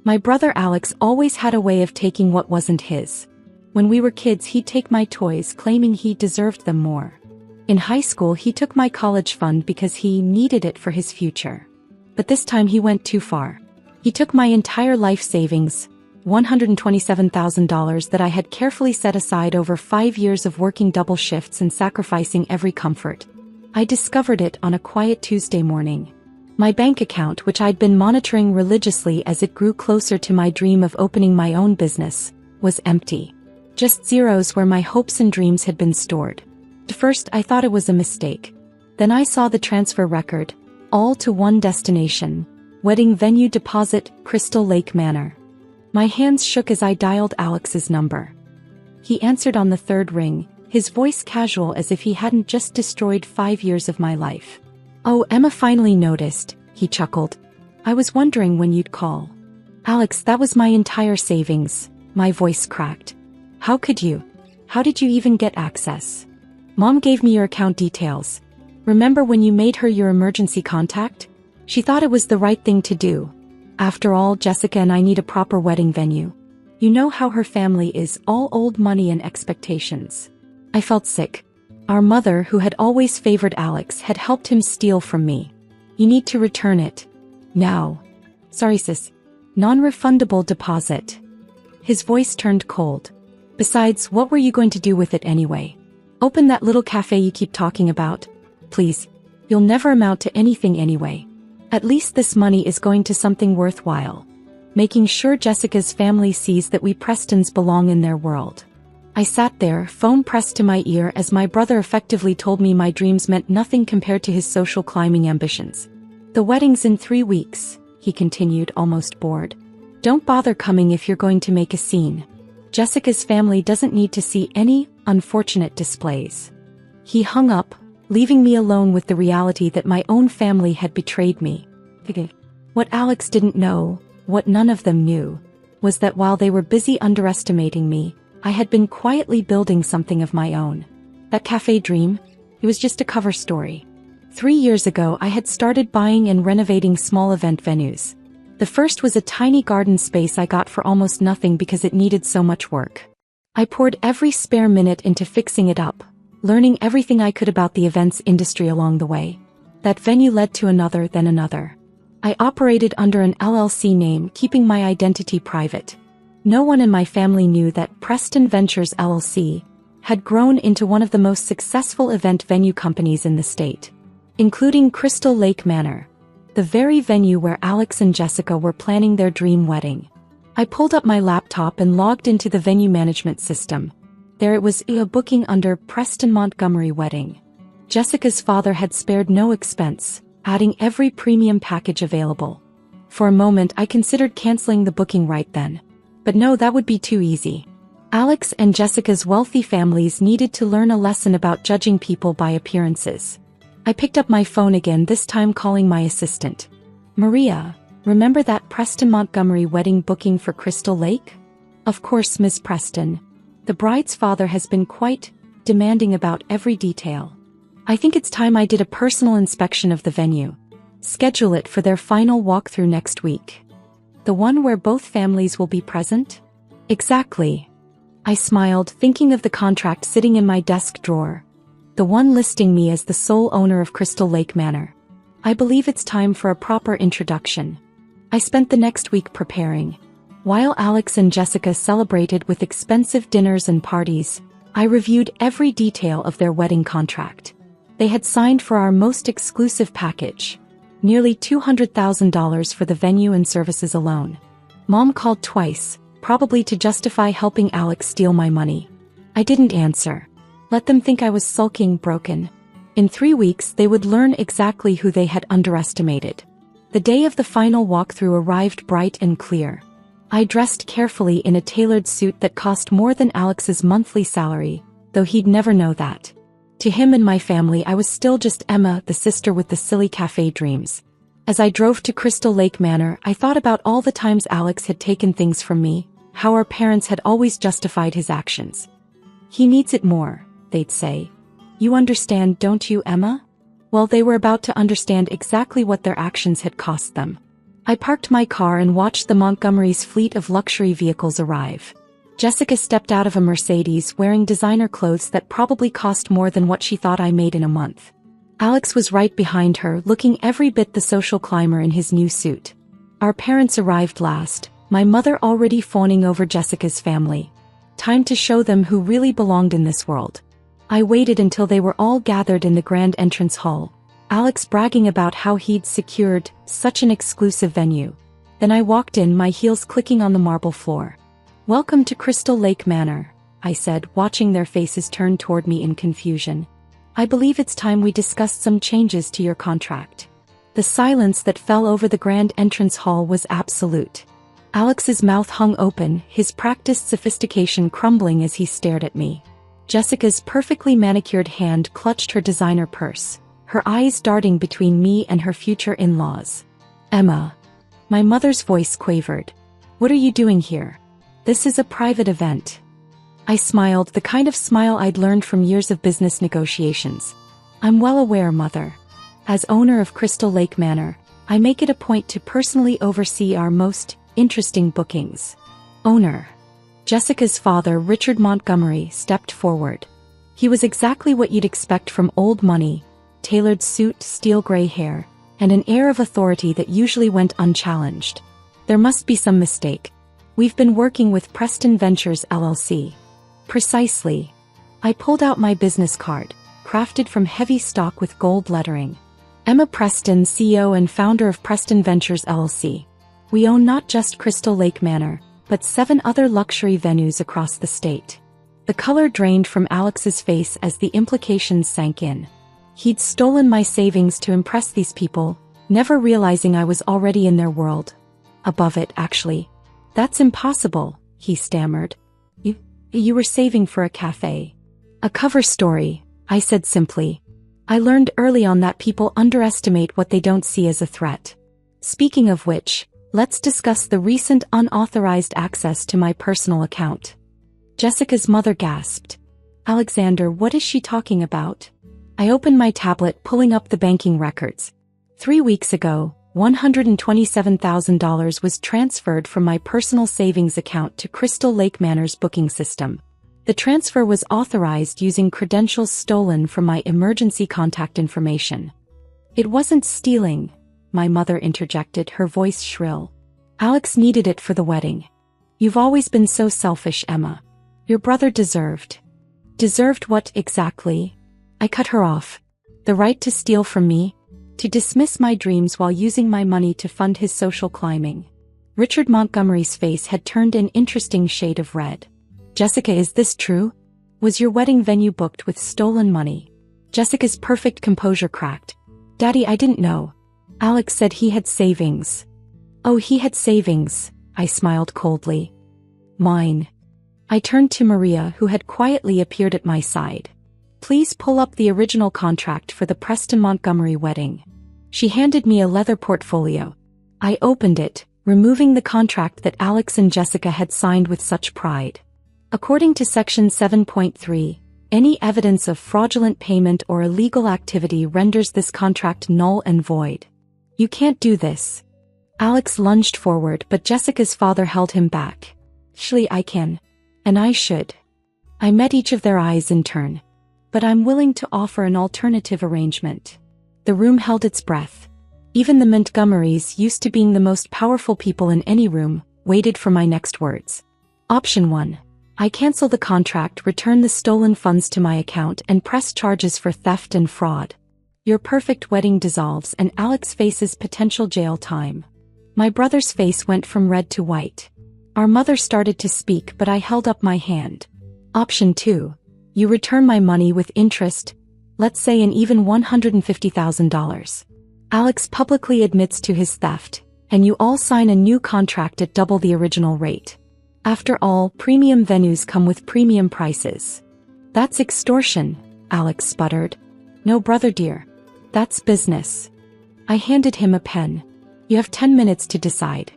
My brother Alex always had a way of taking what wasn't his. When we were kids, he'd take my toys, claiming he deserved them more. In high school, he took my college fund because he needed it for his future. But this time he went too far. He took my entire life savings, $127,000 that I had carefully set aside over 5 years of working double shifts and sacrificing every comfort. I discovered it on a quiet Tuesday morning. My bank account, which I'd been monitoring religiously as it grew closer to my dream of opening my own business, was empty. Just zeros where my hopes and dreams had been stored. At first, I thought it was a mistake. Then I saw the transfer record, all to one destination: wedding venue deposit, Crystal Lake Manor. My hands shook as I dialed Alex's number. He answered on the third ring, his voice casual as if he hadn't just destroyed 5 years of my life. "Oh, Emma finally noticed," he chuckled. "I was wondering when you'd call." "Alex, that was my entire savings," my voice cracked. "How could you? How did you even get access? Mom gave me your account details. Remember when you made her your emergency contact? She thought it was the right thing to do. After all, Jessica and I need a proper wedding venue. You know how her family is, all old money and expectations." I felt sick. Our mother, who had always favored Alex, had helped him steal from me. "You need to return it. Now." "Sorry sis. Non-refundable deposit." His voice turned cold. "Besides, what were you going to do with it anyway? Open that little cafe you keep talking about? Please. You'll never amount to anything anyway. At least this money is going to something worthwhile. Making sure Jessica's family sees that we Prestons belong in their world." I sat there, phone pressed to my ear, as my brother effectively told me my dreams meant nothing compared to his social climbing ambitions. "The wedding's in 3 weeks, he continued, almost bored. "Don't bother coming if you're going to make a scene. Jessica's family doesn't need to see any unfortunate displays." He hung up, leaving me alone with the reality that my own family had betrayed me. What Alex didn't know, what none of them knew, was that while they were busy underestimating me, I had been quietly building something of my own. That cafe dream? It was just a cover story. 3 years ago, I had started buying and renovating small event venues. The first was a tiny garden space I got for almost nothing because it needed so much work. I poured every spare minute into fixing it up, learning everything I could about the events industry along the way. That venue led to another, then another. I operated under an LLC name, keeping my identity private. No one in my family knew that Preston Ventures LLC had grown into one of the most successful event venue companies in the state, including Crystal Lake Manor, the very venue where Alex and Jessica were planning their dream wedding. I pulled up my laptop and logged into the venue management system. There it was, a booking under Preston Montgomery Wedding. Jessica's father had spared no expense, adding every premium package available. For a moment, I considered canceling the booking right then. But no, that would be too easy. Alex and Jessica's wealthy families needed to learn a lesson about judging people by appearances. I picked up my phone again, this time calling my assistant. "Maria, remember that Preston Montgomery wedding booking for Crystal Lake?" "Of course, Ms. Preston. The bride's father has been quite demanding about every detail. I think it's time I did a personal inspection of the venue. Schedule it for their final walkthrough next week." "The one where both families will be present?" "Exactly." I smiled, thinking of the contract sitting in my desk drawer. The one listing me as the sole owner of Crystal Lake Manor. I believe it's time for a proper introduction. I spent the next week preparing. While Alex and Jessica celebrated with expensive dinners and parties, I reviewed every detail of their wedding contract. They had signed for our most exclusive package. Nearly $200,000 for the venue and services alone. Mom called twice, probably to justify helping Alex steal my money. I didn't answer. Let them think I was sulking, broken. In 3 weeks, they would learn exactly who they had underestimated. The day of the final walkthrough arrived bright and clear. I dressed carefully in a tailored suit that cost more than Alex's monthly salary, though he'd never know that. To him and my family, I was still just Emma, the sister with the silly cafe dreams. As I drove to Crystal Lake Manor, I thought about all the times Alex had taken things from me, how our parents had always justified his actions. "He needs it more," they'd say. "You understand, don't you, Emma?" Well, they were about to understand exactly what their actions had cost them. I parked my car and watched the Montgomery's fleet of luxury vehicles arrive. Jessica stepped out of a Mercedes wearing designer clothes that probably cost more than what she thought I made in a month. Alex was right behind her, looking every bit the social climber in his new suit. Our parents arrived last, my mother already fawning over Jessica's family. Time to show them who really belonged in this world. I waited until they were all gathered in the grand entrance hall, Alex bragging about how he'd secured such an exclusive venue. Then I walked in, my heels clicking on the marble floor. "Welcome to Crystal Lake Manor," I said, watching their faces turn toward me in confusion. "I believe it's time we discussed some changes to your contract." The silence that fell over the grand entrance hall was absolute. Alex's mouth hung open, his practiced sophistication crumbling as he stared at me. Jessica's perfectly manicured hand clutched her designer purse, her eyes darting between me and her future in-laws. "Emma." My mother's voice quavered. "What are you doing here? This is a private event." I smiled, the kind of smile I'd learned from years of business negotiations. "I'm well aware, Mother. As owner of Crystal Lake Manor, I make it a point to personally oversee our most interesting bookings." "Owner." Jessica's father, Richard Montgomery, stepped forward. He was exactly what you'd expect from old money, tailored suit, steel gray hair, and an air of authority that usually went unchallenged. "There must be some mistake. We've been working with Preston Ventures LLC. "Precisely." I pulled out my business card, crafted from heavy stock with gold lettering. "Emma Preston, CEO and founder of Preston Ventures LLC. We own not just Crystal Lake Manor, but 7 other luxury venues across the state." The color drained from Alex's face as the implications sank in. He'd stolen my savings to impress these people, never realizing I was already in their world. "Above it, actually." "That's impossible," he stammered. You were saving for a cafe." "A cover story," I said simply. "I learned early on that people underestimate what they don't see as a threat. Speaking of which, let's discuss the recent unauthorized access to my personal account." Jessica's mother gasped. "Alexander, what is she talking about?" I opened my tablet, pulling up the banking records. 3 weeks ago, $127,000 was transferred from my personal savings account to Crystal Lake Manor's booking system. The transfer was authorized using credentials stolen from my emergency contact information. "It wasn't stealing," my mother interjected, her voice shrill. "Alex needed it for the wedding." "You've always been so selfish, Emma. Your brother deserved." "Deserved what exactly?" I cut her off. "The right to steal from me? To dismiss my dreams while using my money to fund his social climbing." Richard Montgomery's face had turned an interesting shade of red. "Jessica, is this true? Was your wedding venue booked with stolen money?" Jessica's perfect composure cracked. "Daddy, I didn't know. Alex said he had savings." "Oh, he had savings," I smiled coldly. "Mine." I turned to Maria, who had quietly appeared at my side. "Please pull up the original contract for the Preston Montgomery wedding." She handed me a leather portfolio. I opened it, removing the contract that Alex and Jessica had signed with such pride. According to Section 7.3, any evidence of fraudulent payment or illegal activity renders this contract null and void. "You can't do this." Alex lunged forward, but Jessica's father held him back. "Actually, I can. And I should." I met each of their eyes in turn. "But I'm willing to offer an alternative arrangement." The room held its breath. Even the Montgomerys, used to being the most powerful people in any room, waited for my next words. Option 1. I cancel the contract, return the stolen funds to my account, and press charges for theft and fraud. Your perfect wedding dissolves and Alex faces potential jail time. My brother's face went from red to white. Our mother started to speak, but I held up my hand. Option 2. You return my money with interest, let's say an even $150,000. Alex publicly admits to his theft, and you all sign a new contract at double the original rate. After all, premium venues come with premium prices. "That's extortion," Alex sputtered. "No, brother dear. That's business." I handed him a pen. "You have 10 minutes to decide.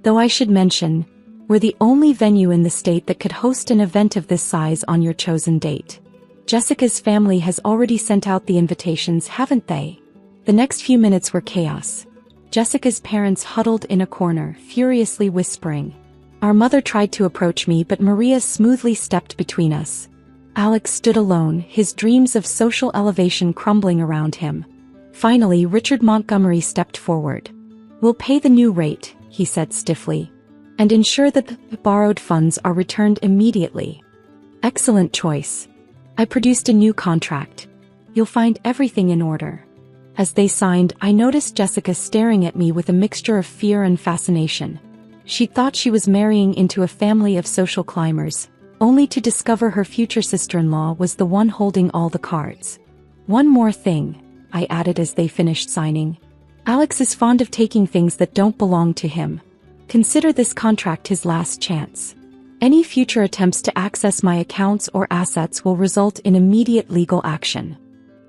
Though I should mention, we're the only venue in the state that could host an event of this size on your chosen date. Jessica's family has already sent out the invitations, haven't they?" The next few minutes were chaos. Jessica's parents huddled in a corner, furiously whispering. Our mother tried to approach me, but Maria smoothly stepped between us. Alex stood alone, his dreams of social elevation crumbling around him. Finally, Richard Montgomery stepped forward. We'll pay the new rate, he said stiffly, and ensure that the borrowed funds are returned immediately. Excellent choice. I produced a new contract. You'll find everything in order. As they signed, I noticed Jessica staring at me with a mixture of fear and fascination. She thought she was marrying into a family of social climbers, only to discover her future sister-in-law was the one holding all the cards. One more thing, I added as they finished signing. Alex is fond of taking things that don't belong to him. Consider this contract his last chance. Any future attempts to access my accounts or assets will result in immediate legal action.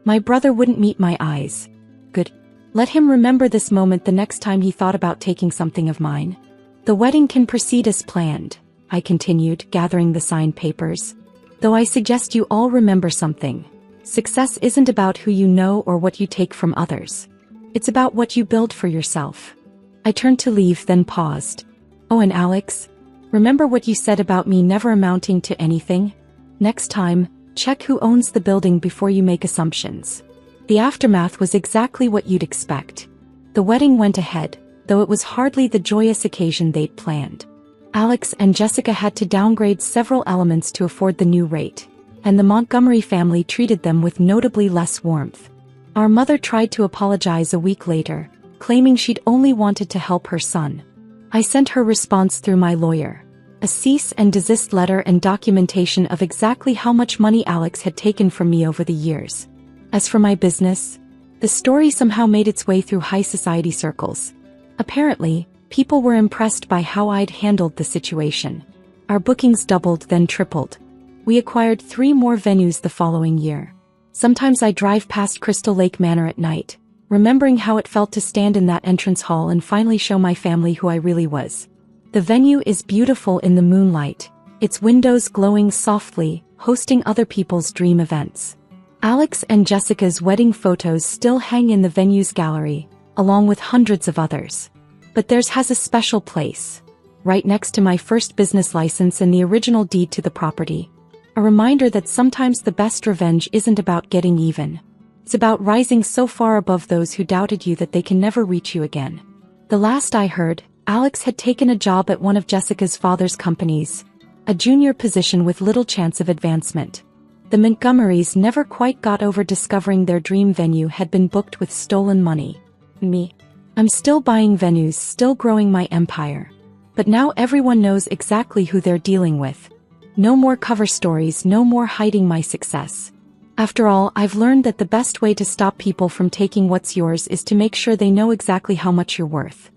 My brother wouldn't meet my eyes. Good. Let him remember this moment the next time he thought about taking something of mine. The wedding can proceed as planned, I continued, gathering the signed papers. Though I suggest you all remember something. Success isn't about who you know or what you take from others. It's about what you build for yourself. I turned to leave, then paused. Oh, and Alex, remember what you said about me never amounting to anything? Next time, check who owns the building before you make assumptions. The aftermath was exactly what you'd expect. The wedding went ahead, though it was hardly the joyous occasion they'd planned. Alex and Jessica had to downgrade several elements to afford the new rate, and the Montgomery family treated them with notably less warmth. Our mother tried to apologize a week later, claiming she'd only wanted to help her son. I sent her response through my lawyer, a cease and desist letter and documentation of exactly how much money Alex had taken from me over the years. As for my business, the story somehow made its way through high society circles. Apparently, people were impressed by how I'd handled the situation. Our bookings doubled, then tripled. We acquired 3 more venues the following year. Sometimes I drive past Crystal Lake Manor at night, remembering how it felt to stand in that entrance hall and finally show my family who I really was. The venue is beautiful in the moonlight, its windows glowing softly, hosting other people's dream events. Alex and Jessica's wedding photos still hang in the venue's gallery, along with hundreds of others. But theirs has a special place, right next to my first business license and the original deed to the property. A reminder that sometimes the best revenge isn't about getting even. It's about rising so far above those who doubted you that they can never reach you again. The last I heard, Alex had taken a job at one of Jessica's father's companies, a junior position with little chance of advancement. The Montgomerys never quite got over discovering their dream venue had been booked with stolen money. Me. I'm still buying venues, still growing my empire. But now everyone knows exactly who they're dealing with. No more cover stories, no more hiding my success. After all, I've learned that the best way to stop people from taking what's yours is to make sure they know exactly how much you're worth.